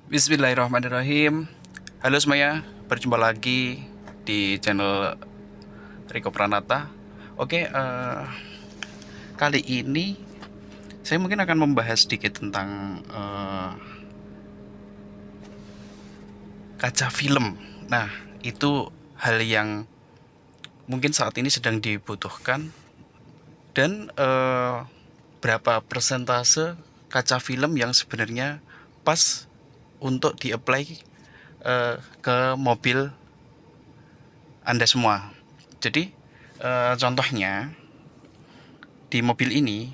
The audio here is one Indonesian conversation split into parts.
Bismillahirrahmanirrahim. Halo semuanya, berjumpa lagi di channel Riko Pranata. Oke, kali ini saya mungkin akan membahas sedikit tentang kaca film. Nah, itu hal yang mungkin saat ini sedang dibutuhkan dan berapa persentase kaca film yang sebenarnya pas untuk di-apply ke mobil Anda semua. Jadi contohnya di mobil ini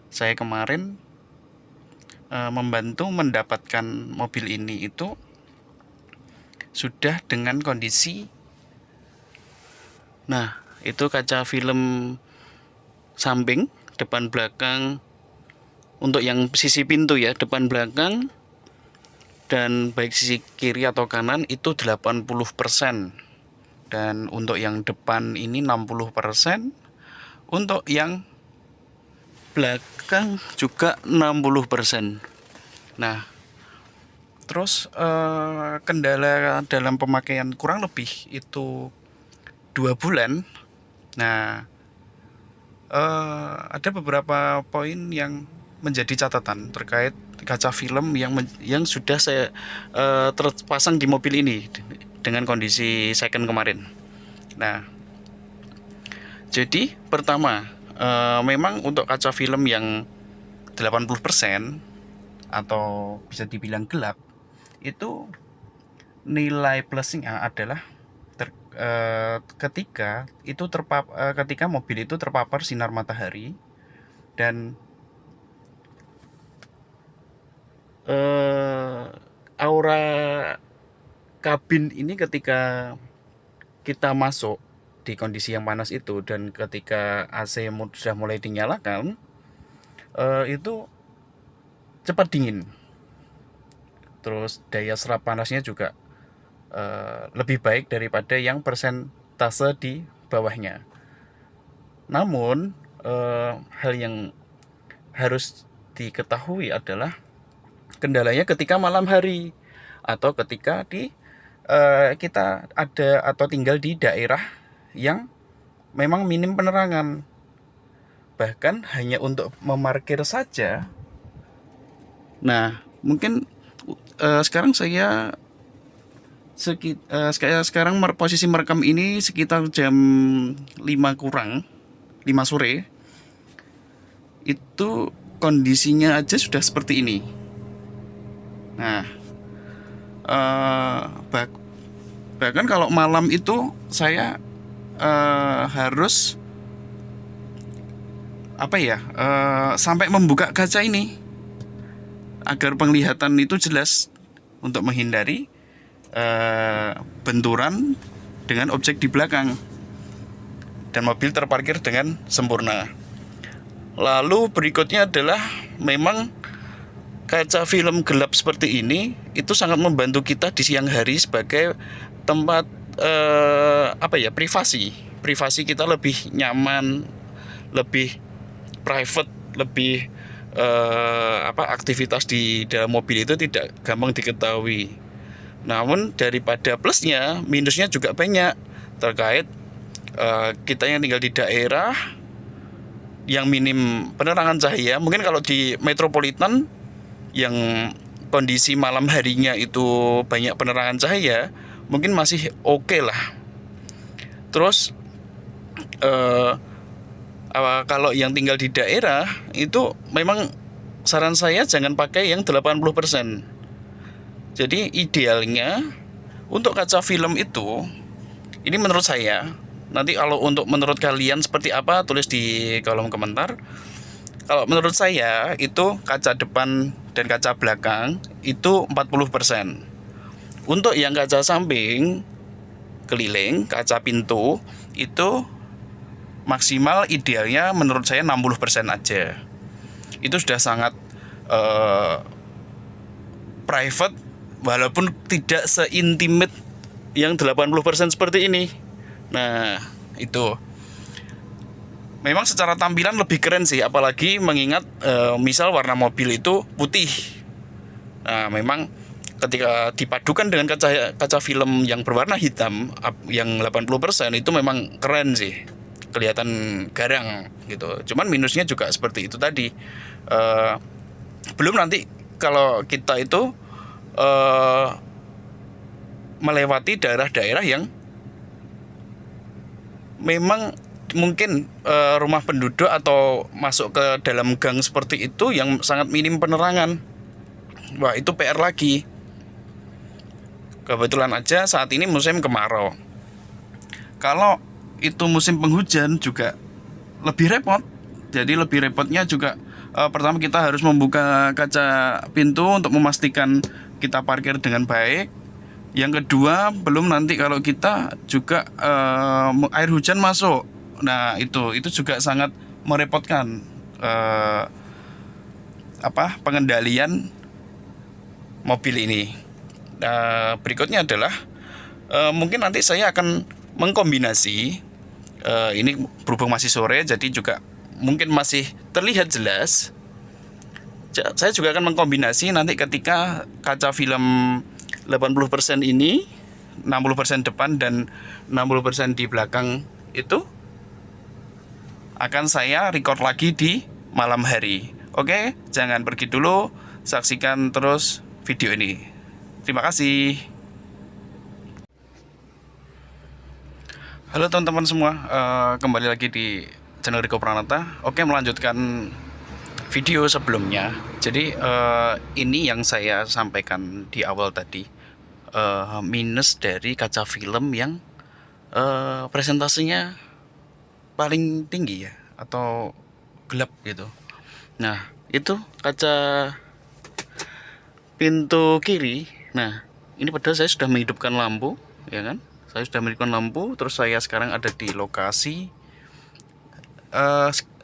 saya kemarin membantu mendapatkan mobil ini itu sudah dengan kondisi, nah itu kaca film samping, depan belakang, untuk yang sisi pintu ya, depan belakang dan baik sisi kiri atau kanan itu 80%. Dan untuk yang depan ini 60%, untuk yang belakang juga 60%. Nah, terus kendala dalam pemakaian kurang lebih itu 2 bulan. Nah, ada beberapa poin yang menjadi catatan terkait kaca film yang sudah saya terpasang di mobil ini dengan kondisi second kemarin. Nah, jadi pertama, memang untuk kaca film yang 80% atau bisa dibilang gelap, itu nilai plusnya adalah ketika mobil itu terpapar sinar matahari dan aura kabin ini ketika kita masuk di kondisi yang panas itu dan ketika AC sudah mulai dinyalakan, itu cepat dingin. Terus daya serap panasnya juga lebih baik daripada yang persentase di bawahnya. Namun hal yang harus diketahui adalah kendalanya ketika malam hari atau ketika kita ada atau tinggal di daerah yang memang minim penerangan. Bahkan hanya untuk memarkir saja. Nah, mungkin sekarang sekarang posisi merekam ini sekitar jam 5 kurang, 5 sore. Itu kondisinya aja sudah seperti ini. Nah, bahkan kalau malam itu saya harus sampai membuka kaca ini agar penglihatan itu jelas untuk menghindari benturan dengan objek di belakang dan mobil terparkir dengan sempurna. Lalu berikutnya adalah memang kaca film gelap seperti ini itu sangat membantu kita di siang hari sebagai tempat privasi kita lebih nyaman, lebih private, lebih aktivitas di dalam mobil itu tidak gampang diketahui. Namun daripada plusnya, minusnya juga banyak terkait kita yang tinggal di daerah yang minim penerangan cahaya. Mungkin kalau di metropolitan yang kondisi malam harinya itu banyak penerangan cahaya, mungkin masih oke lah. Terus kalau yang tinggal di daerah itu memang saran saya jangan pakai yang 80%. Jadi idealnya untuk kaca film itu, ini menurut saya, nanti kalau untuk menurut kalian seperti apa tulis di kolom komentar. Kalau menurut saya itu kaca depan dan kaca belakang itu 40%. Untuk yang kaca samping, keliling, kaca pintu itu maksimal idealnya menurut saya 60% aja. Itu sudah sangat private, walaupun tidak seintimate yang 80% seperti ini. Nah, itu memang secara tampilan lebih keren sih, apalagi mengingat misal warna mobil itu putih. Nah, memang ketika dipadukan dengan kaca film yang berwarna hitam yang 80% itu memang keren sih. Kelihatan garang gitu. Cuman minusnya juga seperti itu tadi. Eh, Belum nanti kalau kita itu eh, melewati daerah-daerah yang memang mungkin rumah penduduk atau masuk ke dalam gang seperti itu yang sangat minim penerangan. Wah, itu PR lagi. Kebetulan aja saat ini musim kemarau. Kalau itu musim penghujan juga lebih repot. Jadi lebih repotnya juga pertama kita harus membuka kaca pintu untuk memastikan kita parkir dengan baik. Yang kedua, belum nanti kalau kita juga air hujan masuk. Nah, itu juga sangat merepotkan pengendalian mobil ini. Berikutnya adalah mungkin nanti saya akan mengkombinasi ini berhubung masih sore jadi juga mungkin masih terlihat jelas. Saya juga akan mengkombinasi nanti ketika kaca film 80% ini 60% depan dan 60% di belakang itu akan saya record lagi di malam hari. Oke, jangan pergi dulu, saksikan terus video ini. Terima kasih. Halo teman-teman semua, kembali lagi di channel Riko Pranata. Oke, melanjutkan video sebelumnya. Jadi ini yang saya sampaikan di awal tadi, minus dari kaca film yang presentasinya paling tinggi ya, atau gelap gitu. Nah, itu kaca pintu kiri. Nah, ini padahal saya sudah menghidupkan lampu, ya kan? Saya sudah menghidupkan lampu, terus saya sekarang ada di lokasi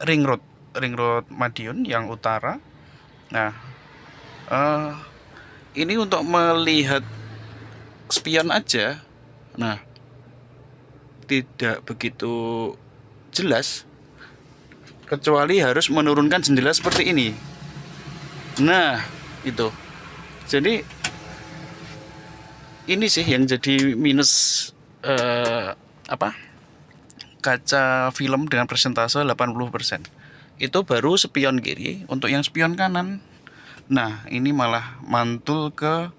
ring road Madiun yang utara. Nah, ini untuk melihat spion aja. Nah, tidak begitu jelas, kecuali harus menurunkan jendela seperti ini. Nah, itu. Jadi ini sih yang jadi minus kaca film dengan persentase 80%. Itu baru spion kiri. Untuk yang spion kanan, nah ini malah mantul ke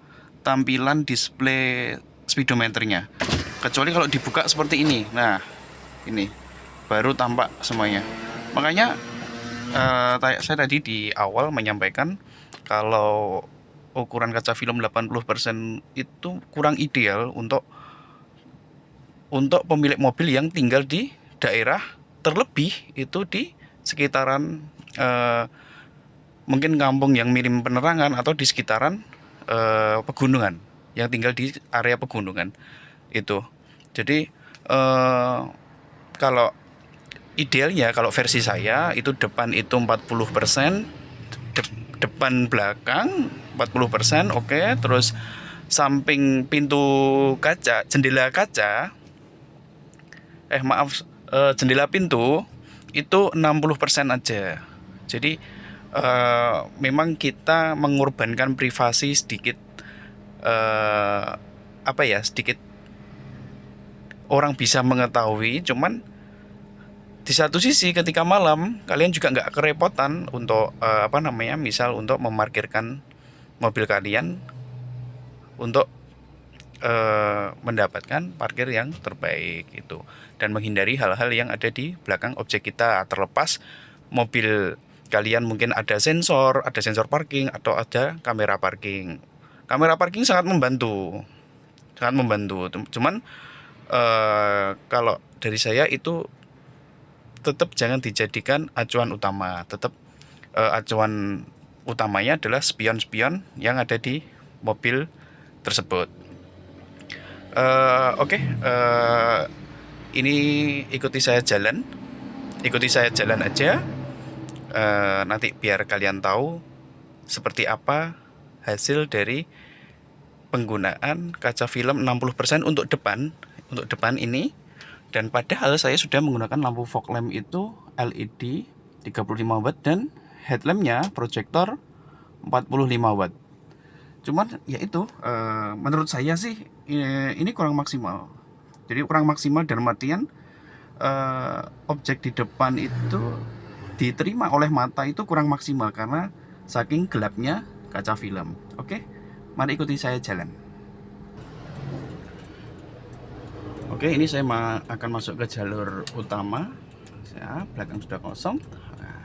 tampilan display speedometernya. Kecuali kalau dibuka seperti ini. Nah, ini baru tampak semuanya. Makanya saya tadi di awal menyampaikan kalau ukuran kaca film 80% itu kurang ideal untuk pemilik mobil yang tinggal di daerah, terlebih itu di sekitaran mungkin kampung yang minim penerangan atau di sekitaran pegunungan, yang tinggal di area pegunungan itu. Jadi kalau idealnya, kalau versi saya itu depan itu 40%, depan belakang 40%, oke. Terus samping pintu kaca, jendela kaca, jendela pintu itu 60% aja. Jadi memang kita mengorbankan privasi sedikit, sedikit orang bisa mengetahui. Cuman di satu sisi ketika malam kalian juga nggak kerepotan untuk misal untuk memarkirkan mobil kalian untuk mendapatkan parkir yang terbaik itu, dan menghindari hal-hal yang ada di belakang objek kita. Terlepas mobil kalian mungkin ada sensor parking atau ada kamera parking. Kamera parking sangat membantu. Cuman kalau dari saya itu tetap jangan dijadikan acuan utama. Tetap acuan utamanya adalah spion-spion yang ada di mobil tersebut. Ini ikuti saya jalan aja. Nanti biar kalian tahu seperti apa hasil dari penggunaan kaca film 60% untuk depan ini. Dan padahal saya sudah menggunakan lampu fog lamp itu LED 35 watt dan headlampnya proyektor 45 watt. Cuman ya itu, menurut saya sih ini kurang maksimal. Jadi kurang maksimal dalam artian objek di depan itu diterima oleh mata itu kurang maksimal karena saking gelapnya kaca film. Oke, mari ikuti saya jalan. Oke, ini saya akan masuk ke jalur utama. Ya, belakang sudah kosong. Nah,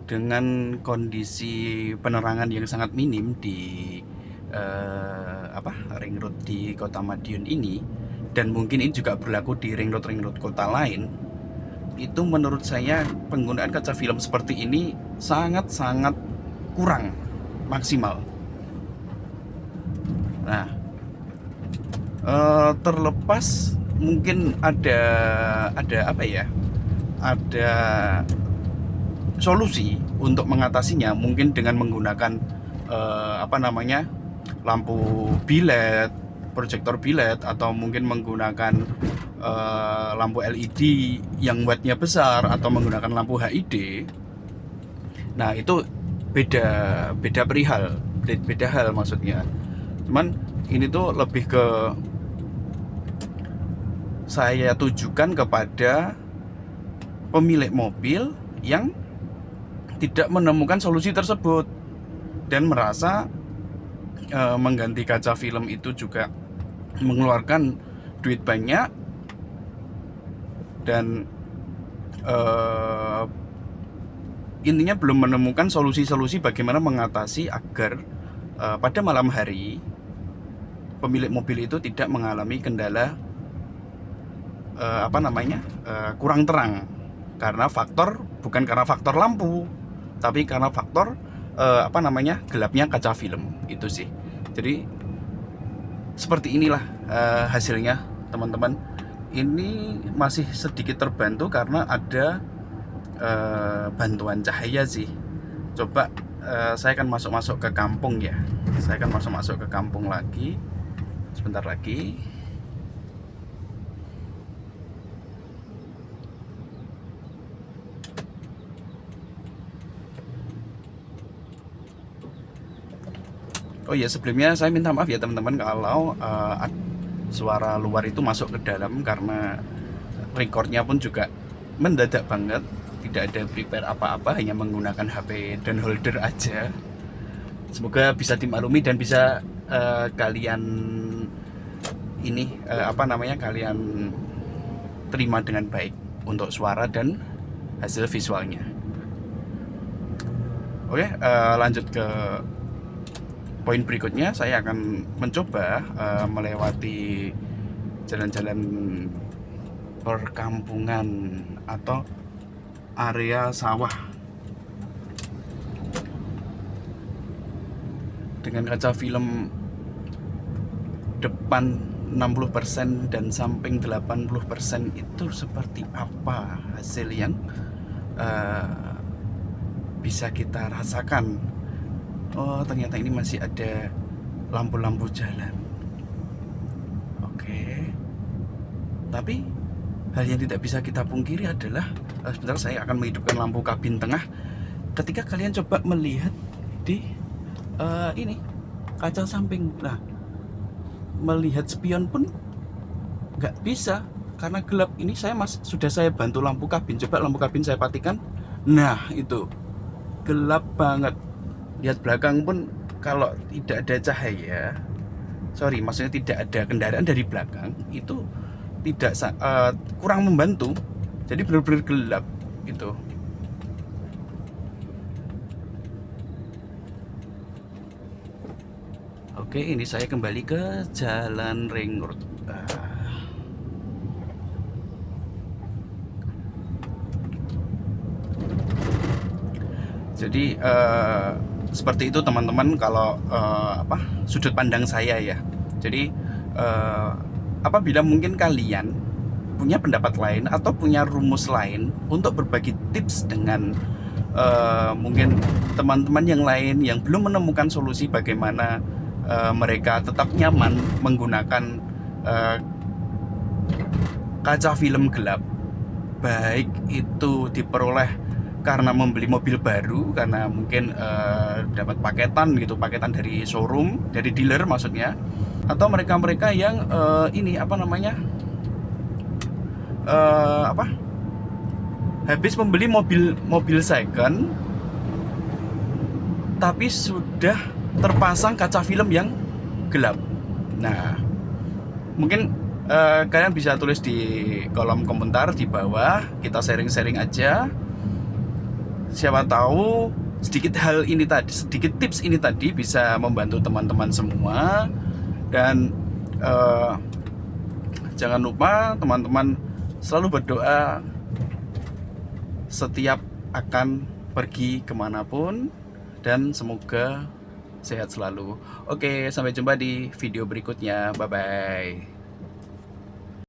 dengan kondisi penerangan yang sangat minim di ring road di Kota Madiun ini, dan mungkin ini juga berlaku di ring road kota lain, itu menurut saya penggunaan kaca film seperti ini sangat-sangat kurang maksimal. Nah, terlepas mungkin ada apa ya, ada solusi untuk mengatasinya, mungkin dengan menggunakan lampu bilet, proyektor bilet, atau mungkin menggunakan lampu LED yang wattnya besar, atau menggunakan lampu HID. Nah, itu beda perihal, beda hal maksudnya. Cuman ini tuh lebih ke saya tujukan kepada pemilik mobil yang tidak menemukan solusi tersebut dan merasa mengganti kaca film itu juga mengeluarkan duit banyak, dan intinya belum menemukan solusi-solusi bagaimana mengatasi agar pada malam hari pemilik mobil itu tidak mengalami kendala kurang terang bukan karena faktor lampu, tapi karena faktor gelapnya kaca film itu sih. Jadi seperti inilah hasilnya, teman-teman. Ini masih sedikit terbantu karena ada bantuan cahaya sih. Coba saya akan masuk ke kampung ya. Saya akan masuk ke kampung lagi sebentar lagi. Oh ya, sebelumnya saya minta maaf ya teman-teman kalau suara luar itu masuk ke dalam, karena recordnya pun juga mendadak banget, tidak ada prepare apa-apa, hanya menggunakan HP dan holder aja. Semoga bisa dimaklumi dan bisa kalian kalian terima dengan baik untuk suara dan hasil visualnya. Oke, lanjut ke poin berikutnya. Saya akan mencoba melewati jalan-jalan perkampungan atau area sawah dengan kaca film depan 60% dan samping 80%. Itu seperti apa hasil yang bisa kita rasakan. Oh, ternyata ini masih ada lampu-lampu jalan. Oke. Tapi hal yang tidak bisa kita pungkiri adalah sebentar, saya akan menghidupkan lampu kabin tengah. Ketika kalian coba melihat di ini kaca samping, nah, melihat spion pun nggak bisa karena gelap. Ini sudah saya bantu lampu kabin. Coba lampu kabin saya patikan. Nah, itu gelap banget. Lihat belakang pun kalau tidak ada cahaya, maksudnya tidak ada kendaraan dari belakang, itu tidak kurang membantu. Jadi benar-benar gelap itu. Oke, ini saya kembali ke jalan ring road. Jadi seperti itu teman-teman, kalau sudut pandang saya ya. Jadi apabila mungkin kalian punya pendapat lain atau punya rumus lain untuk berbagi tips dengan mungkin teman-teman yang lain yang belum menemukan solusi bagaimana mereka tetap nyaman menggunakan kaca film gelap, baik itu diperoleh karena membeli mobil baru, karena mungkin dapat paketan gitu, paketan dari showroom, dari dealer maksudnya, atau mereka-mereka yang ini apa namanya, habis membeli mobil second tapi sudah terpasang kaca film yang gelap. Nah, mungkin kalian bisa tulis di kolom komentar di bawah, kita sharing-sharing aja. Siapa tahu sedikit hal ini tadi, sedikit tips ini tadi bisa membantu teman-teman semua. Dan jangan lupa teman-teman selalu berdoa setiap akan pergi kemanapun, dan semoga sehat selalu. Oke, sampai jumpa di video berikutnya. Bye bye.